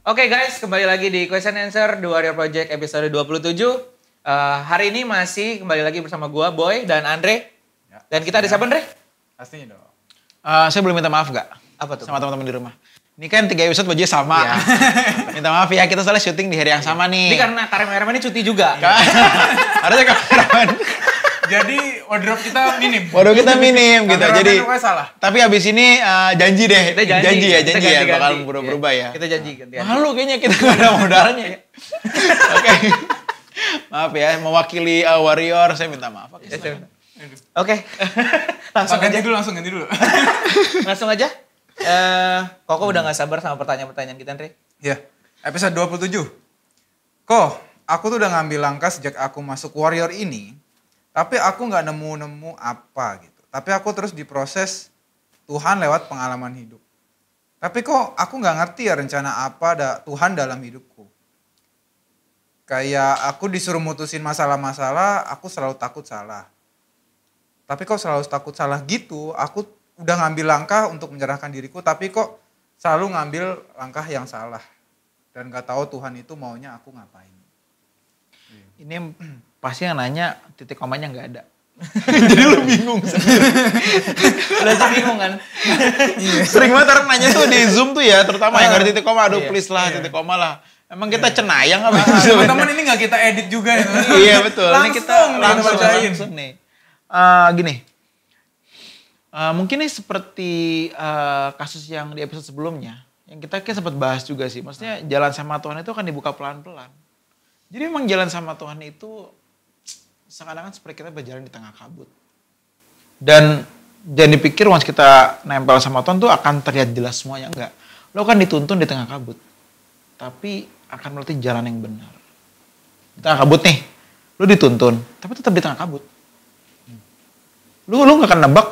Oke guys, kembali lagi di Question Answer The Warrior Project episode 27. Hari ini masih kembali lagi bersama gua, Boy, dan Andre. Ya, dan kita ada siapa, Andre? Pastinya dong. Saya boleh minta maaf gak? Apa tuh? Sama teman-teman di rumah. Ini kan 3 episode bajunya sama. Iya. Minta maaf ya, kita salah syuting di hari yang sama nih. Ini karena kameramen ini cuti juga. Harusnya kameramen. Jadi wardrobe kita minim. Waduh kita minim gitu. Kameramen Jadi pokoknya salah. Tapi abis ini janji deh. Kita janji ya ganti. bakal berubah ya. Kita janji ganti. Malu kayaknya kita gak ada modalnya ya. Oke. Maaf ya, mewakili Warrior saya minta maaf. Oke. Langsung ganti aja. dulu. Langsung aja. Koko udah gak sabar sama pertanyaan-pertanyaan kita, Andre. Iya, episode 27. Kok, aku tuh udah ngambil langkah sejak aku masuk Warrior ini, tapi aku gak nemu-nemu apa gitu. Tapi aku terus diproses Tuhan lewat pengalaman hidup. Tapi kok aku gak ngerti ya rencana apa Tuhan dalam hidupku. Kayak aku disuruh mutusin masalah-masalah, aku selalu takut salah. Tapi kok selalu takut salah gitu, aku udah ngambil langkah untuk menyerahkan diriku, tapi kok selalu ngambil langkah yang salah. Dan gak tahu Tuhan itu maunya aku ngapain. Ini pasti yang nanya titik komanya gak ada. Jadi lu bingung sendiri. Udah aja bingung kan? Sering banget orang nanya tuh di Zoom tuh ya, terutama yang ada titik koma, aduh Iya. please lah titik koma lah. Emang kita cenayang apa? Teman-teman ini gak kita edit juga ya. Iya betul, ini kita langsung nih. Gini, mungkin nih seperti kasus yang di episode sebelumnya, yang kita sempat bahas juga sih. Maksudnya jalan sama Tuhan itu akan dibuka pelan-pelan. Jadi memang jalan sama Tuhan itu seakan-akan seperti kita berjalan di tengah kabut. Dan jangan dipikir once kita nempel sama Tuhan tuh akan terlihat jelas semuanya, enggak. Lo kan dituntun di tengah kabut, tapi akan melalui jalan yang benar. Di tengah kabut nih, lo dituntun, tapi tetap di tengah kabut. Lu gak akan nebak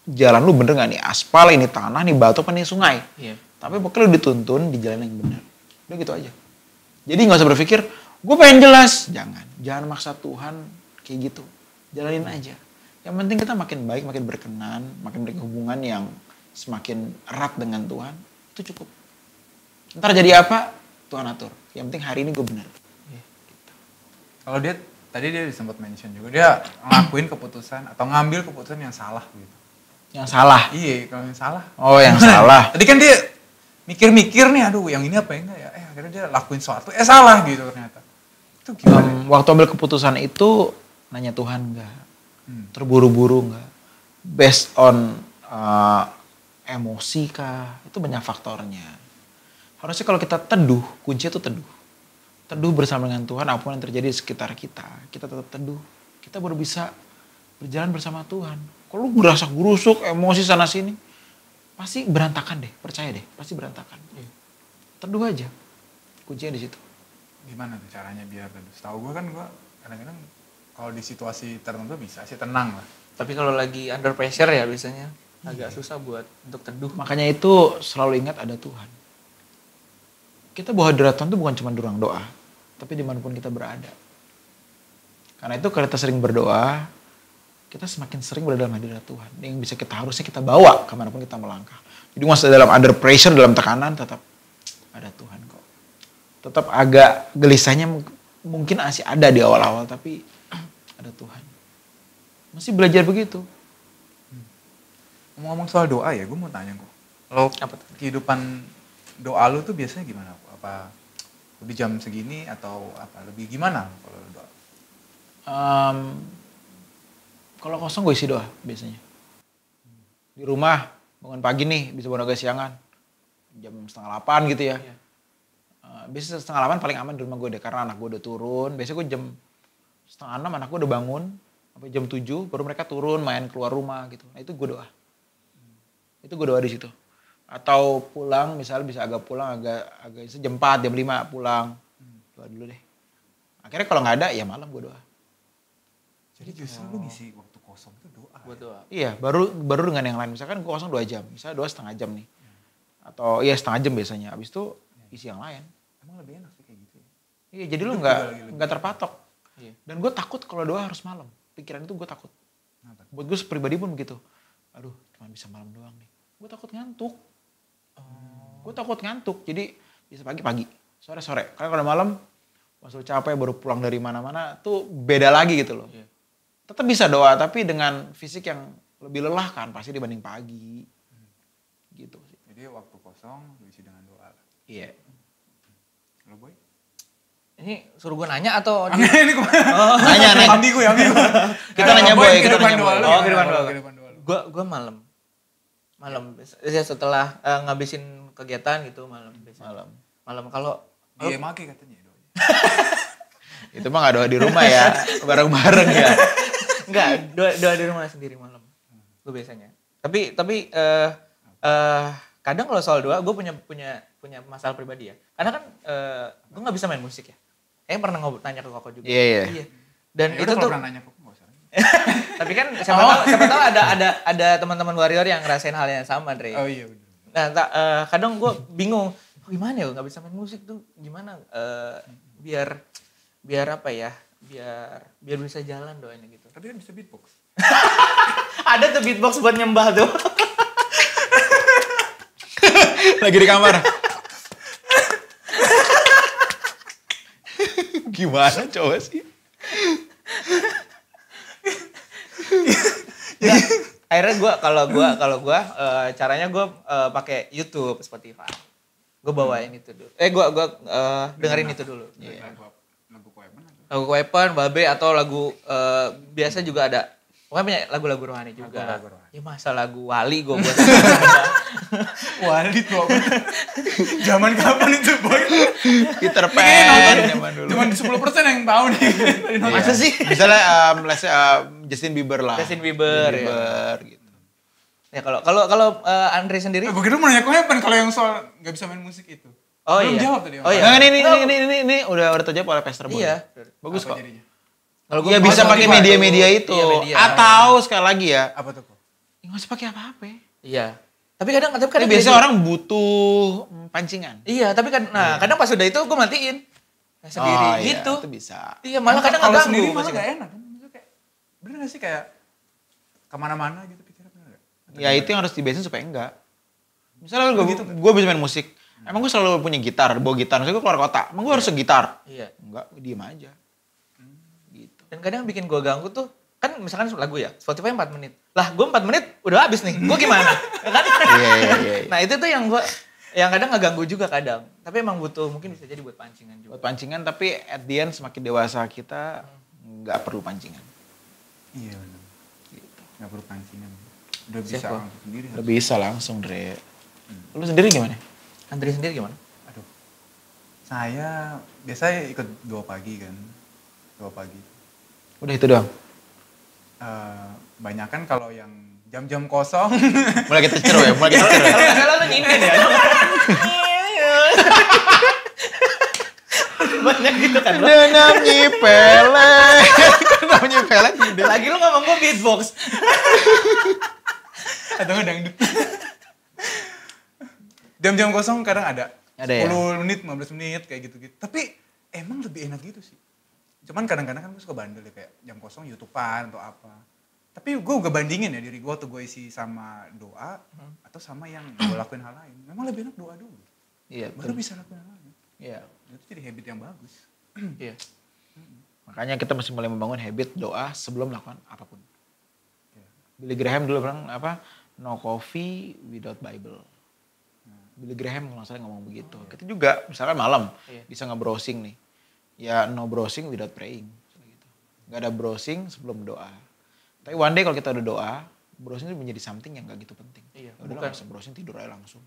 jalan lu bener gak nih, aspal, ini tanah, ini batu, apa ini sungai. Iya. Tapi pokoknya lu dituntun di jalan yang benar. Udah gitu aja. Jadi gak usah berpikir, gue pengen jelas. Jangan maksa Tuhan kayak gitu. Jalanin aja. Yang penting kita makin baik, makin berkenan, makin berhubungan yang semakin erat dengan Tuhan. Itu cukup. Ntar jadi apa, Tuhan atur. Yang penting hari ini gue benar. Kalau dia, tadi dia sempat mention juga, dia ngelakuin keputusan atau ngambil keputusan yang salah gitu. Yang salah. Iya, kalau yang salah. Oh yang salah. Tadi kan dia mikir-mikir nih, aduh yang ini apa enggak ya. Akhirnya dia lakuin sesuatu, salah gitu ternyata. Itu gimana? Waktu ambil keputusan itu nanya Tuhan enggak, terburu-buru enggak, based on emosi kah, itu banyak faktornya. Harusnya kalau kita teduh, kunci itu teduh. Teduh bersama dengan Tuhan, apapun yang terjadi di sekitar kita tetap teduh. Kita baru bisa berjalan bersama Tuhan. Kalau lu gerasa gerusuk, emosi sana sini, pasti berantakan deh, percaya deh, pasti berantakan. Teduh aja, kuncinya di situ. Gimana tuh caranya biar teduh? Setahu gue kan gue kadang-kadang kalau di situasi tertentu bisa sih tenang lah. Tapi kalau lagi under pressure ya biasanya agak susah buat untuk teduh. Makanya itu selalu ingat ada Tuhan. Kita bawa hadirat Tuhan itu bukan cuma ruang doa, tapi dimanapun kita berada. Karena itu kalau kita sering berdoa, kita semakin sering berada dalam hadirat Tuhan. Yang bisa harusnya kita bawa kemanapun kita melangkah. Jadi masih dalam under pressure, dalam tekanan, tetap ada Tuhan kok. Tetap agak gelisahnya mungkin masih ada di awal-awal, tapi ada Tuhan. Masih belajar begitu. Ngomong-ngomong soal doa ya, gue mau tanya kok. Lo kehidupan doa lu tuh biasanya gimana? Apa di jam segini atau apa? Lebih gimana kalau doa? Kalau kosong gue isi doa biasanya. Di rumah bangun pagi nih bisa bangun agak siangan. Jam 7:30 gitu ya. Biasanya 7:30 paling aman di rumah gue deh. Karena anak gue udah turun. Biasanya gue jam 5:30 anak gue udah bangun. Sampai jam 7 baru mereka turun main keluar rumah gitu. Nah itu gue doa. Itu gue doa di situ. Atau pulang misalnya bisa agak pulang agak jam 4, jam 5 pulang. Doa dulu deh. Akhirnya kalau gak ada ya malam gue doa. Jadi justru lu ngisi waktu kosong tuh doa. Buat doa. Iya, baru dengan yang lain. Misalkan gue kosong 2 jam, misalnya doa setengah jam nih. Atau iya setengah jam biasanya. Abis itu isi yang lain. Emang lebih enak sih kayak gitu ya? Iya, jadi lu nggak terpatok. Iya. Dan gue takut kalau doa harus malam. Pikiran itu gue takut. Buat gue pribadi pun begitu. Aduh, cuma bisa malam doang nih. Gue takut ngantuk. Gue takut ngantuk. Jadi Bisa pagi, sore. Karena kalau malam pas lu capek baru pulang dari mana-mana tuh beda lagi gitu loh. Iya. Tetap bisa doa tapi dengan fisik yang lebih lelah kan pasti dibanding pagi. Gitu sih. Jadi waktu kosong diisi dengan doa. Iya. Lo Boy? Ini suruh gue nanya atau Ini kemana? Nanya. Ambigu. Kita nanya Boy, kita kehidupan nanya doa Boy. lu Oh, gimana? kehidupan doa. Gua. Gue malam. Ya setelah ngabisin kegiatan gitu malam. Malam. Malam kalau Dia make katanya doa. Itu mah gak doa di rumah ya, bareng-bareng ya. enggak doa di rumah sendiri malam. Gue biasanya. Tapi kadang kalau soal doa gue punya masalah pribadi ya. Karena kan gue nggak bisa main musik ya. Pernah tanya ke Koko juga. Iya. Dan Ya itu udah, kalau tuh pernah nanya kok nggak usah. tapi kan siapa tahu ada teman-teman warrior yang ngerasain hal yang sama, Dre. Oh iya benar. Nah, kadang gue bingung, gimana ya nggak bisa main musik tuh, gimana biar apa ya, biar bisa jalan doanya gitu. Tapi kan bisa beatbox. Ada tuh beatbox buat nyembah tuh. Lagi di kamar. Gimana coba sih? Nah, akhirnya kalau gue caranya gue pakai YouTube, Spotify. Gue bawain itu dulu. Gue dengerin itu dulu. Lagu Koeman atau? Lagu Weapon, Babe atau lagu biasa juga ada. Pokoknya punya lagu-lagu rohani juga. Lagu rohani. Ya masa lagu Wali gue buat. Wali tuh. Zaman kapan itu Boy? Peter Ini kayaknya Pan nonton zaman dulu. Cuman 10% yang tahu nih. Masa sih? Misalnya Justin Bieber lah. Justin Bieber, ya. Gitu. Ya kalau Andre sendiri? Gue kira mau nanya Koeman kalau yang soal nggak bisa main musik itu. Oh Belum iya. jawab tadi. Oh iya. Nah, ini udah terjawab oleh Pastor Boy. Iya. Bagus Apa kok. jadinya? Kalau Ya bisa pakai Spotify media-media tuh. itu. Iya, media. Atau sekali lagi ya, Apa tuh kok? nggak usah pakai apa-apa. Iya. Tapi kadang Tapi biasanya orang butuh pancingan. Iya, tapi kan kadang pas udah itu gue matiin. Nah, sendiri Oh, iya, gitu. itu bisa. Iya, malah kadang kalau ngeganggu. sendiri malah pasti. gak enak kan. Maksudnya kayak, bener gak sih kayak kemana-mana gitu pikiran bener gak? Ya itu yang harus dibebasin supaya enggak. Misalnya gue bisa main musik. Emang gue selalu punya gitar, bawa gitar. Misalnya gue keluar kota, emang gue harus segitar. Iya. Enggak, diem aja. Gitu. Dan kadang bikin gue ganggu tuh, kan misalkan lagu ya, Spotify 4 menit. Lah gue 4 menit udah habis nih, gue gimana? Ya kan? Iya. Nah itu tuh yang kadang ngeganggu juga kadang. Tapi emang butuh, mungkin bisa jadi buat pancingan juga. Buat pancingan, tapi at the end semakin dewasa kita nggak perlu pancingan. Iya bener. Gak perlu pancingan. Udah bisa Siapa? langsung sendiri. Udah bisa langsung, Dre. Lu sendiri gimana? Andre sendiri gimana? Aduh. Saya biasanya ikut 2 pagi kan. 2 pagi. Udah itu doang. Banyak kan kalau yang jam-jam kosong. Mulai kita ceru ya, mulai kita ceru. Kalau nggak salah lu nyinden ya? Banyak gitu kan lo. Denam nyipele. Denam nyipele. Lagi lu ngomong gue beatbox. Atau nggak dangdut. Jam-jam kosong kadang ada. Ada ya? 10 menit, 15 menit kayak gitu-gitu. Tapi emang lebih enak gitu sih. Cuman kadang-kadang kan gue suka bandel ya kayak jam kosong YouTubean atau apa. Tapi gue gak bandingin ya diri gue waktu gue isi sama doa atau sama yang gue lakuin hal lain. Memang lebih enak doa dulu. Iya, Baru bisa lakuin hal lain. Iya. Itu jadi habit yang bagus. Iya. Makanya kita mesti mulai membangun habit doa sebelum melakukan apapun. Billy Graham dulu bilang apa? No coffee without Bible. Billy Graham kalau nggak salah ngomong begitu. Kita juga misalkan malam bisa nge-browsing nih. Ya no browsing without praying. Gitu. Gak ada browsing sebelum doa. Tapi one day kalau kita udah doa, browsing itu menjadi something yang gak gitu penting. Iya, Ya udah nggak usah browsing, tidur aja langsung.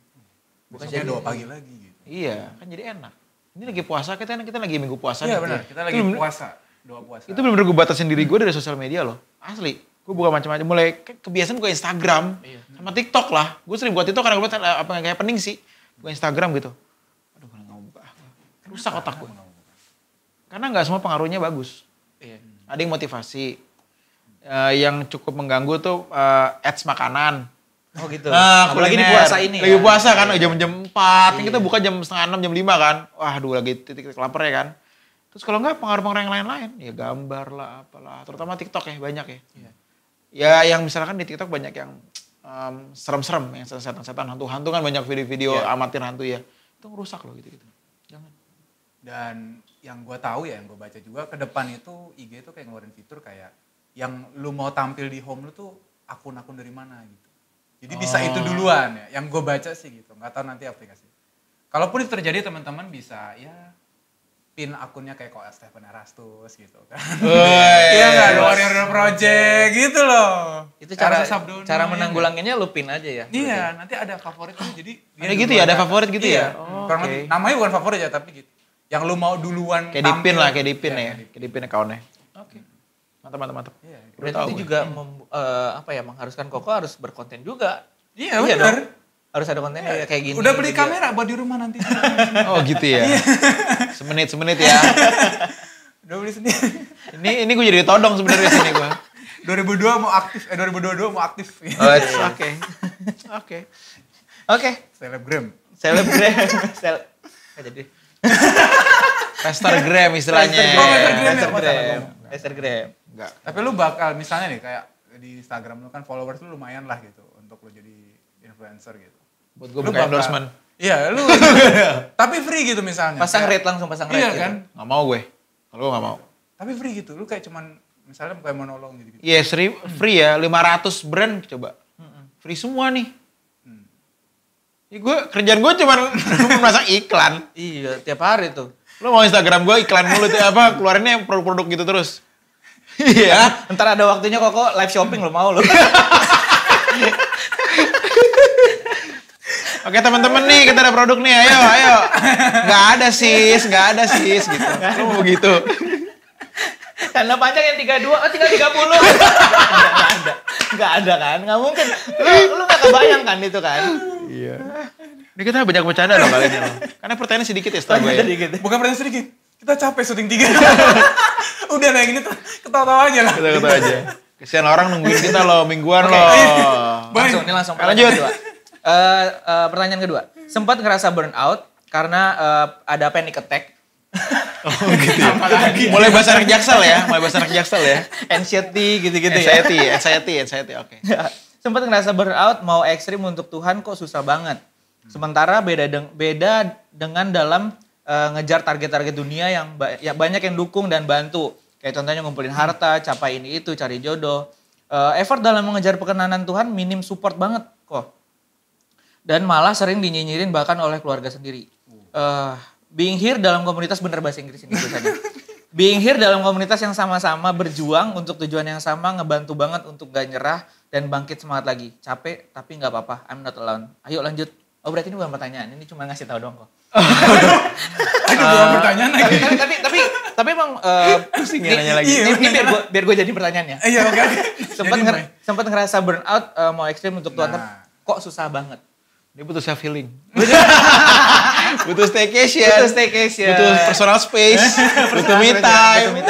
Bukan jadi 2 pagi lagi gitu. Iya, kan jadi enak. Ini lagi puasa, kita lagi minggu puasa. Iya nih. benar, kita lagi puasa. Doa puasa. Itu bener-bener gue batasin diri gue dari sosial media loh. Asli. Gue buka macam-macam. Mulai kebiasaan buka Instagram. Sama TikTok lah. Gue sering buat TikTok karena gue apa yang kayak pening sih. Buka Instagram gitu. Aduh gue gak mau buka. Rusak otak gue. Karena gak semua pengaruhnya bagus. Iya. Ada yang motivasi. Yang cukup mengganggu tuh ads makanan. Oh gitu. Nah, Apalagi di kuliner. puasa ini. Lagi ya. puasa kan, jam-jam 4. Iya. Kita buka jam setengah 6, jam 5 kan. Wah, aduh lagi titik-titik lapar ya kan. Terus kalau enggak pengaruh-pengaruh yang lain-lain. Ya gambar lah, apalah. Terutama TikTok ya, banyak ya. Iya. Ya yang misalkan di TikTok banyak yang serem-serem. Yang setan-setan, hantu-hantu kan banyak video-video amatir hantu ya. Itu ngerusak loh gitu-gitu. Jangan. Dan yang gue tahu ya, yang gue baca juga ke depan itu IG itu kayak ngeluarin fitur kayak yang lu mau tampil di home lu tuh akun-akun dari mana gitu. Jadi bisa itu duluan ya, yang gue baca sih gitu. Nggak tahu nanti aplikasi. Kalaupun itu terjadi teman-teman bisa ya pin akunnya kayak kok Stephen Erastus gitu kan. Iya nggak, Warrior Project gitu loh. Itu Erastus Sabdono, cara ya menanggulanginnya lu pin aja ya. Iya, nanti ada favorit tuh jadi Ada gitu ya, ada favorit gitu ya? Oh, Oke. namanya bukan favorit ya, tapi gitu. Yang lu mau duluan Kayak di pin tampil. lah, kayak di pin Iya, ya. Kayak di pin account-nya. Oke. Mantap. Iya, Berarti itu juga mengharuskan Koko harus berkonten juga. iya Iya benar. dong. Harus ada konten kayak gini. Udah beli gitu ya. kamera buat di rumah nanti. Oh gitu ya. Semenit ya. Udah beli sendiri. Ini gue jadi todong sebenarnya sini gue. 2022 mau aktif. Oh, oke. Oke. Selebgram. Selebgram. Jadi. Instagram istilahnya. Instagram. Enggak. Tapi lu bakal misalnya nih kayak di Instagram lu kan followers lu lumayan lah gitu untuk lu jadi influencer gitu. Buat gue Lu buka bakal- endorsement. Iya, lu. Tapi free gitu misalnya. Pasang Kayak- rate langsung pasang rate. Iya gitu. kan? Nggak mau gue. Kalau gue nggak mau. Tapi free gitu. Lu kayak cuman misalnya kayak monolog gitu. Iya, free ya. 500 brand coba. Free semua nih. Ya kerjaan gue cuma masang iklan. Iya, tiap hari tuh. Lo mau Instagram gue iklan mulu tuh apa keluarinnya produk-produk gitu terus. Iya. Ntar ada waktunya Koko live shopping lo mau lo. Oke teman-teman nih kita ada produk nih, ayo. Nggak ada sis gitu. Lo mau gitu? Tanda panjang yang 32, tinggal 30. Nggak ada kan, nggak mungkin. Lu nggak kebayang kan itu kan. Iya. Ini kita banyak bercanda dong kali ini loh. Karena pertanyaannya sedikit ya setahu gue ya. Sedikit. Bukan pertanyaan sedikit. Kita capek syuting 3. Udah kayak gini tuh ketawa-tawa aja lah. Kita aja. Kesian orang nungguin kita loh, mingguan loh. Langsung. Lanjut. Kedua. Pertanyaan kedua. Sempat ngerasa burnout karena ada panic attack. Oh gitu ya. Mulai bahasa anak jaksel ya. Anxiety gitu-gitu ya. Anxiety, oke. Sempat ngerasa burnout, mau ekstrim untuk Tuhan kok susah banget. Sementara beda dengan dalam ngejar target-target dunia yang banyak yang dukung dan bantu. Kayak contohnya ngumpulin harta, capai ini itu, cari jodoh. Effort dalam mengejar perkenanan Tuhan minim support banget kok. Dan malah sering dinyinyirin bahkan oleh keluarga sendiri. Being here dalam komunitas, bener bahasa Inggris ini tulisannya. Being here dalam komunitas yang sama-sama berjuang untuk tujuan yang sama, ngebantu banget untuk gak nyerah dan bangkit semangat lagi. Capek tapi gak apa-apa, I'm not alone. Ayo lanjut. Oh berarti ini bukan pertanyaan, ini cuma ngasih tahu dong kok. Bukan pertanyaan lagi. Tapi emang Pusing ya nanya lagi. Ini biar gue jadi pertanyaannya. Iya oke. Sempat ngerasa burnout, mau ekstrim untuk Tuhan, Nah. kok susah banget. Dia butuh self healing. Butuh staycation. Butuh personal space. Butuh me time.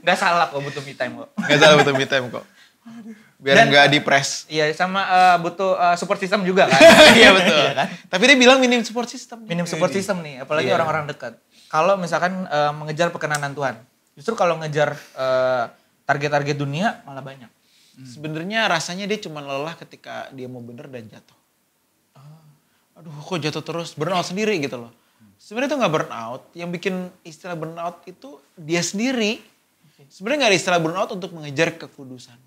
Gak salah kok butuh me time kok. Gak salah butuh me time kok. Biar nggak depres. Iya sama butuh support system juga kan. Iya betul. Iya kan? Tapi dia bilang minim support system. Minim support system nih, apalagi Iya. orang-orang dekat. Kalau misalkan mengejar perkenanan Tuhan, justru kalau ngejar target-target dunia malah banyak. Sebenarnya rasanya dia cuma lelah ketika dia mau bener dan jatuh. Aduh kok jatuh terus, burnout sendiri gitu loh. Sebenarnya itu nggak burnout, yang bikin istilah burnout itu dia sendiri. Sebenarnya nggak ada istilah burnout untuk mengejar kekudusan.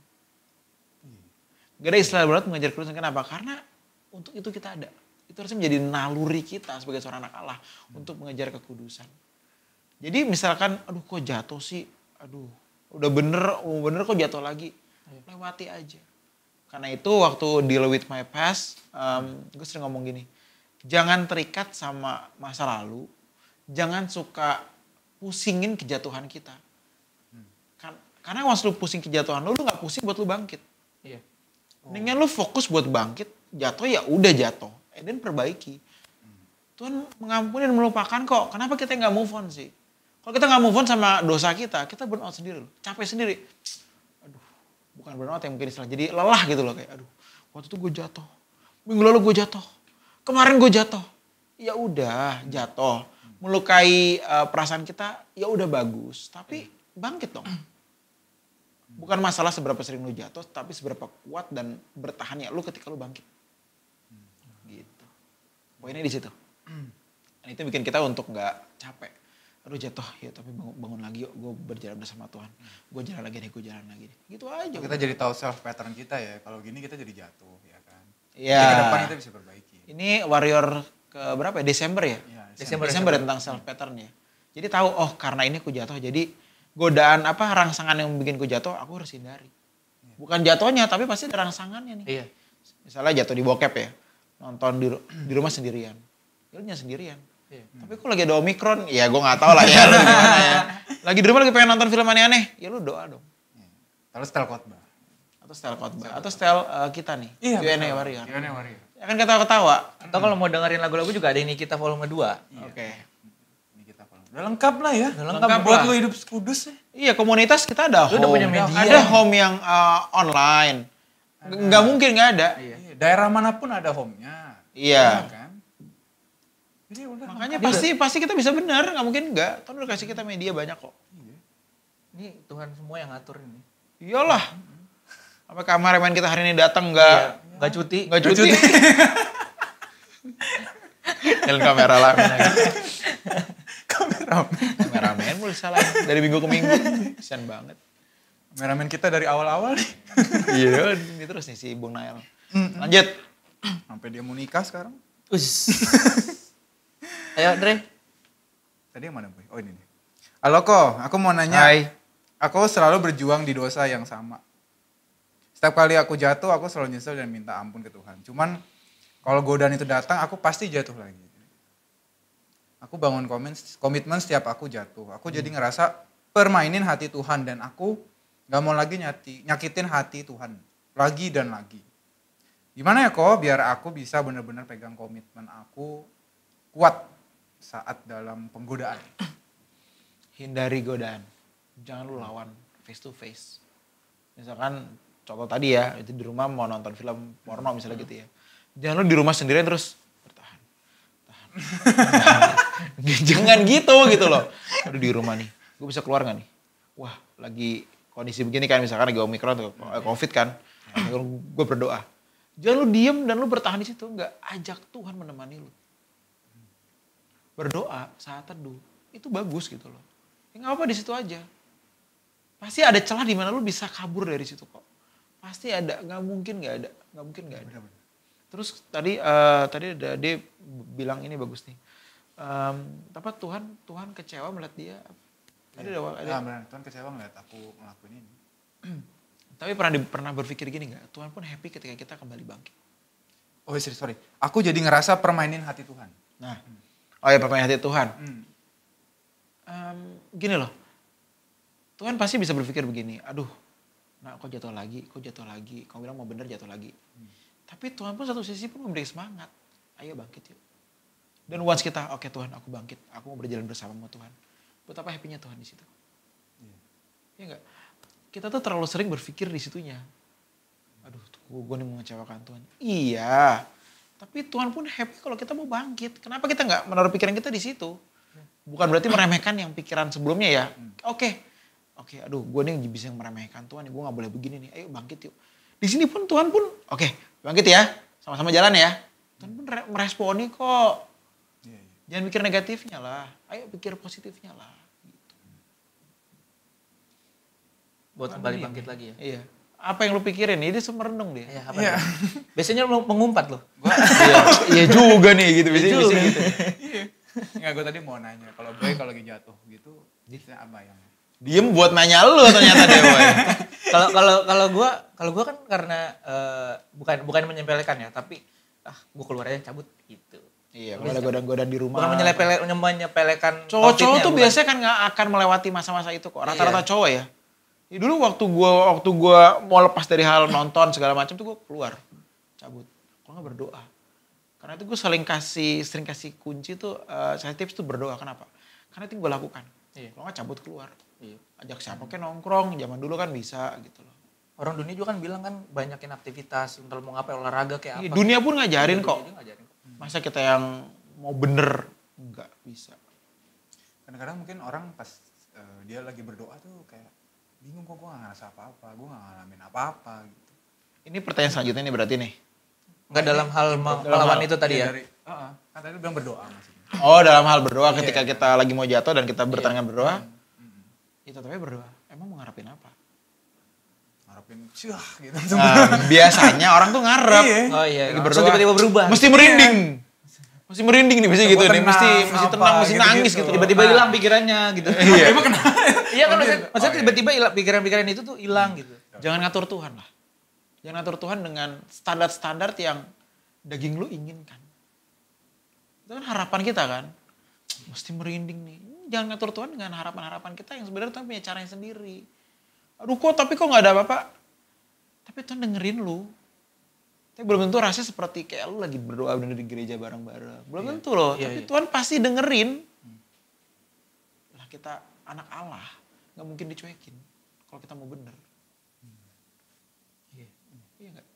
Gak ada istilah burnout mengejar kekudusan, kenapa? Karena untuk itu kita ada. Itu harusnya menjadi naluri kita sebagai seorang anak Allah untuk mengejar kekudusan. Jadi misalkan, aduh kok jatuh sih, aduh udah bener kok jatuh lagi. Lewati aja. Karena itu waktu deal with my past, gue sering ngomong gini, jangan terikat sama masa lalu, jangan suka pusingin kejatuhan kita. Karena once lu pusing kejatuhan lu gak pusing buat lu bangkit. Iya. Mendingan lu fokus buat bangkit, jatuh ya udah jatuh. Dan perbaiki. Tuhan mengampuni dan melupakan kok. Kenapa kita gak move on sih? Kalau kita gak move on sama dosa kita burnout sendiri loh. Capek sendiri. Aduh, bukan burnout yang mungkin istilah. Jadi lelah gitu loh kayak aduh. Waktu itu gue jatuh. Minggu lalu gue jatuh. Kemarin gue jatuh. Ya udah jatuh. Melukai perasaan kita ya udah bagus. Tapi bangkit dong. Bukan masalah seberapa sering lu jatuh, tapi seberapa kuat dan bertahannya lu ketika lu bangkit. Gitu. Poinnya di situ. Nah, itu bikin kita untuk nggak capek. Aduh jatuh ya tapi bangun lagi yuk, gue berjalan bersama Tuhan. Gue jalan lagi deh, gue jalan lagi deh. Gitu aja. Kita jadi tahu self pattern kita ya. Kalau gini kita jadi jatuh ya kan. Iya. Jadi ke depan kita bisa perbaiki. Ini warrior ke berapa ya? Desember ya? Iya, Desember ya, tentang self pattern ya. Jadi tahu oh karena ini aku jatuh jadi godaan apa rangsangan yang bikin ku jatuh aku harus hindari. Bukan jatuhnya tapi pasti ada rangsangannya nih. Iya. Misalnya jatuh di bokep ya. Nonton di rumah sendirian. Ya lu jangan sendirian. Iya. Tapi kok lagi ada Omikron, ya gue gak tahu lah ya lu gimana ya. Lagi di rumah lagi pengen nonton film aneh-aneh, ya lu doa dong. Kalau style khotbah. Atau style khotbah, atau style kita nih, Q&A Warrior. Q&A Warrior. Ya kan ketawa-ketawa. Atau kalau mau dengerin lagu-lagu juga ada ini kita volume 2. Oke. Ini kita follow. Udah lengkap lah ya. Udah lengkap buat lah. lu hidup kudus ya. Iya komunitas kita ada Lu home. udah punya media. Ada home yang online. Nggak mungkin nggak ada. Iya. Daerah manapun ada home-nya. Iya. Kan? Jadi udah. Makanya pasti kita bisa benar, nggak mungkin nggak. Tuhan udah kasih kita media banyak kok. Ini Tuhan semua yang ngatur ini. Iyalah. Apa kameramen kita hari ini datang nggak Cuti. nggak cuti? Jalan kamera lah. Kameramen boleh salah dari minggu ke minggu. Kasian banget. Kameramen kita dari awal-awal nih. Iya, ini terus nih si Bung Nael. Lanjut. Sampai dia mau nikah sekarang. Us. Ayo Dre. Tadi yang mana Boy? Oh ini nih. Halo Ko, aku mau nanya. Hai. Aku selalu berjuang di dosa yang sama. Setiap kali aku jatuh, aku selalu nyesel dan minta ampun ke Tuhan. Cuman kalau godaan itu datang, aku pasti jatuh lagi. Aku bangun komitmen setiap aku jatuh. Aku jadi ngerasa permainin hati Tuhan dan aku gak mau lagi nyakitin hati Tuhan. Lagi dan lagi. Gimana ya Ko biar aku bisa benar-benar pegang komitmen aku kuat saat dalam penggodaan. Hindari godaan. Jangan lu lawan face to face. Misalkan contoh tadi ya, itu di rumah mau nonton film porno misalnya gitu ya. Jangan lu di rumah sendirian terus bertahan. Tahan. Jangan gitu loh. Aduh di rumah nih, gue bisa keluar gak nih? Wah lagi kondisi begini kan, misalkan lagi Omikron atau Covid kan. Gue berdoa. Jangan lu diem dan lu bertahan di situ. Enggak, ajak Tuhan menemani lu. Berdoa saat teduh, itu bagus gitu loh. Ya gak apa di situ aja. Pasti ada celah di mana lu bisa kabur dari situ kok. Pasti ada, nggak mungkin nggak ada, nggak mungkin nggak ada. Terus tadi ada dia bilang ini bagus nih. Apa Tuhan kecewa melihat dia. Tadi ada. Benar, Tuhan kecewa ngeliat aku ngelakuin ini. Tapi pernah berpikir gini nggak? Tuhan pun happy ketika kita kembali bangkit. Oh sorry. Aku jadi ngerasa permainin hati Tuhan. Nah, oh ya permainin hati Tuhan. Gini loh, Tuhan pasti bisa berpikir begini, aduh, nah kok jatuh lagi, kamu bilang mau bener jatuh lagi. Tapi Tuhan pun satu sisi pun memberi semangat, ayo bangkit yuk. Dan once kita, oke Tuhan aku bangkit, aku mau berjalan bersamamu Tuhan. Betapa happy-nya Tuhan di situ. Iya enggak? Kita tuh terlalu sering berpikir di situnya. Aduh, gue nih mengecewakan Tuhan. Iya, tapi Tuhan pun happy kalau kita mau bangkit. Kenapa kita nggak menaruh pikiran kita di situ? Bukan berarti meremehkan yang pikiran sebelumnya ya. Oke, aduh gue nih bisa meremehkan Tuhan, gue gak boleh begini nih, ayo bangkit yuk. Di sini pun Tuhan pun, oke bangkit ya, sama-sama jalan ya. Tuhan pun meresponi kok. Jangan pikir negatifnya lah, ayo pikir positifnya lah. Gitu. Buat kembali bangkit lagi ya. Iya. Apa yang lu pikirin? Ini merenung dia. Iya, apa biasanya lu mengumpat loh. Iya juga nih gitu, biasanya gitu. Enggak, gue tadi mau nanya, kalau Boy kalau lagi jatuh gitu, biasanya apa yang... Diem buat nanya lu ternyata dia Boy. Kalau gua kan karena bukan menyepelekan ya, tapi gua keluar aja cabut gitu. Iya, kalau ada godaan-godaan di rumah. Bukan menyepelekan Cowok-cowok tuh biasanya kan gak akan melewati masa-masa itu kok. Rata-rata cowok ya. Dulu waktu gua mau lepas dari hal nonton segala macam tuh gua keluar cabut. Kalau nggak berdoa. Karena itu gue sering kasih kunci tuh, saya tips tuh berdoa. Kenapa? Karena itu gue lakukan. Kalau nggak cabut keluar. Ajak siapa kayak nongkrong, zaman dulu kan bisa gitu loh. Orang dunia juga kan bilang kan banyakin aktivitas, entar mau ngapain olahraga kayak apa. Dunia pun ngajarin kok. Ngajarin. Masa kita yang mau bener, nggak bisa. Kadang-kadang mungkin orang pas dia lagi berdoa tuh kayak bingung kok gue gak ngerasa apa-apa, gue gak ngalamin apa-apa gitu. Ini pertanyaan selanjutnya nih berarti nih. Enggak dalam hal melawan itu tadi ya. Kan tadi lu bilang berdoa maksudnya. Oh, dalam hal berdoa ketika kita lagi mau jatuh dan kita bertanya berdoa. Itu tapi berdoa. Emang mau ngarepin apa? Ngarepin ciah gitu. Biasanya orang tuh ngarep. Oh iya, Lagi langsung tiba-tiba berubah. Mesti merinding. Mesti merinding nih biasanya gitu nih. Mesti tenang, mesti gitu-gitu. nangis gitu. Tiba-tiba hilang pikirannya gitu. Iya. Iya kan maksudnya tiba-tiba pikiran-pikiran itu tuh hilang gitu. Jangan ngatur Tuhan lah. Jangan ngatur Tuhan dengan standar-standar yang daging lu inginkan. Itu kan harapan kita kan. Mesti merinding nih. Jangan ngatur Tuhan dengan harapan-harapan kita yang sebenarnya Tuhan punya caranya sendiri. Aduh tapi kok gak ada apa-apa. Tapi Tuhan dengerin lu. Tapi belum tentu rasanya seperti kayak lu lagi berdoa bener di gereja bareng-bareng. Belum tentu loh. Tapi Tuhan pasti dengerin. Lah kita anak Allah. Gak mungkin dicuekin. Kalau kita mau bener. Iya gak?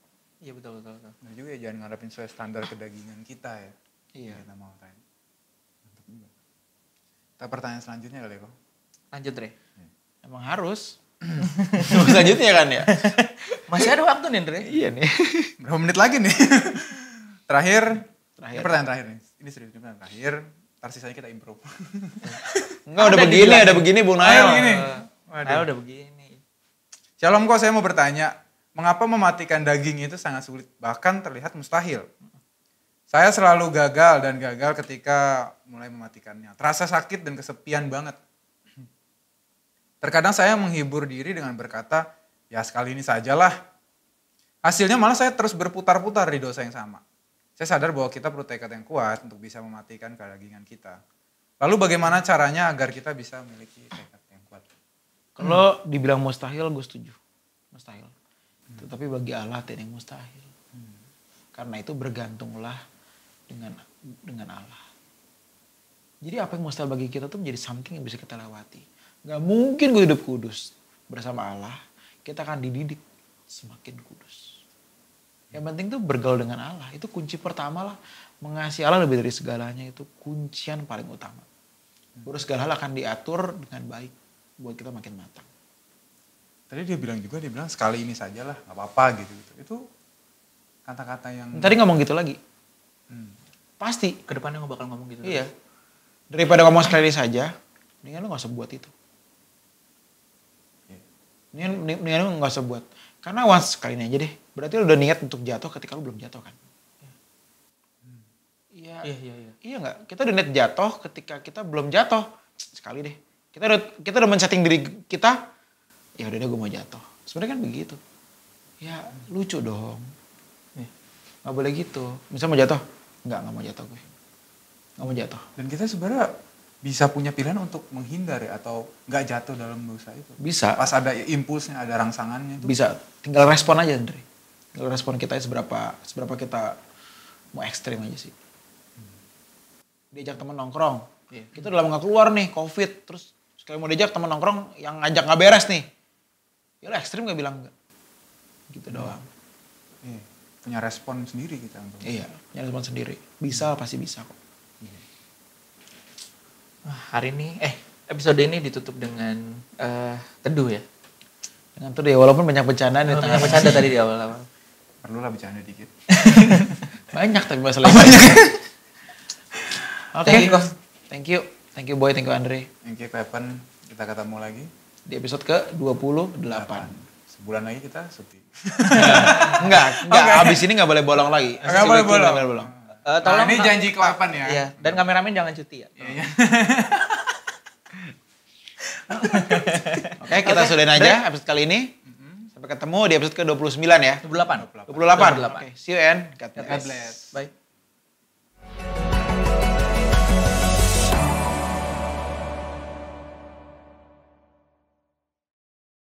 Iya betul. Nah juga ya jangan ngarepin sesuai standar kedagingan kita ya. Iya. Kita mau tanya. Mantap juga. Kita pertanyaan selanjutnya kali ya kok. Lanjut Dre. Emang harus. Selanjutnya kan ya. Masih ada waktu nih Dre. Iya nih. Berapa menit lagi nih? Terakhir. Terakhir. Ini pertanyaan terakhir nih. Ini serius, ini pertanyaan terakhir. Ntar sisanya kita improve. Enggak ada begini Bung Nael. begini. Nah udah begini. Shalom kok, saya mau bertanya. Mengapa mematikan daging itu sangat sulit? Bahkan terlihat mustahil. Saya selalu gagal ketika mulai mematikannya. Terasa sakit dan kesepian banget. Terkadang saya menghibur diri dengan berkata, ya sekali ini sajalah. Hasilnya malah saya terus berputar-putar di dosa yang sama. Saya sadar bahwa kita perlu tekad yang kuat untuk bisa mematikan kedagingan kita. Lalu bagaimana caranya agar kita bisa memiliki tekad yang kuat? Kalau dibilang mustahil, gue setuju. Mustahil. Tetapi bagi Allah tidak yang mustahil. Karena itu bergantunglah dengan Allah. Jadi apa yang mustahil bagi kita tuh menjadi something yang bisa kita lewati. Gak mungkin gue hidup kudus. Bersama Allah, kita akan dididik semakin kudus. Yang penting tuh bergaul dengan Allah. Itu kunci pertama lah. Mengasihi Allah lebih dari segalanya itu kuncian paling utama. Terus segala hal akan diatur dengan baik. Buat kita makin matang. Tadi dia bilang sekali ini sajalah, gak apa-apa gitu. Itu kata-kata yang... Tadi ngomong gitu lagi. Pasti. Kedepannya gak bakal ngomong gitu. Iya. Daripada ngomong sekali saja, mendingan lu gak usah buat itu. Mendingan lu gak usah buat. Karena once sekali ini aja deh. Berarti lu udah niat untuk jatuh ketika lu belum jatuh kan. Iya. Iya gak? Kita udah niat jatuh ketika kita belum jatuh. Sekali deh. Kita udah men-setting diri kita. Ya udah deh gue mau jatuh. Sebenarnya kan begitu. Ya lucu dong. Gak boleh gitu. Misalnya mau jatuh. Enggak mau jatuh gue. Gak mau jatuh. Dan kita sebenarnya bisa punya pilihan untuk menghindar ya, atau gak jatuh dalam dosa itu. Bisa. Pas ada impulsnya, ada rangsangannya itu. Bisa. Tinggal respon aja Andre. Tinggal respon kita seberapa kita mau ekstrim aja sih. Diajak temen nongkrong. Kita udah lama gak keluar nih, COVID. Terus sekali mau diajak temen nongkrong yang ngajak gak beres nih. Ya lo ekstrim gak bilang enggak. Gitu doang. Iya. Punya respon sendiri kita. Iya, punya respon sendiri. Bisa, pasti bisa kok. Hari ini, episode ini ditutup dengan teduh ya. Dengan tuh deh, walaupun banyak bencana di tengah Bercanda tadi di awal-awal. Perlulah bercanda dikit. banyak tapi masalahnya. Oke. Thank you. Thank you Boy, thank you Andre. Thank you Pepen. Kita ketemu lagi. Di episode ke-28. Sebulan lagi kita syuting. Enggak. Abis ini gak boleh bolong lagi. Nggak boleh bolong. Tolong ini janji ke Pepen ya. Iya, dan kameramen jangan cuti ya. Iya. Oke, kita sudahin aja episode kali ini. Sampai ketemu di episode ke-29 ya. 28. 28. Oke, see you and God God bless. Bye.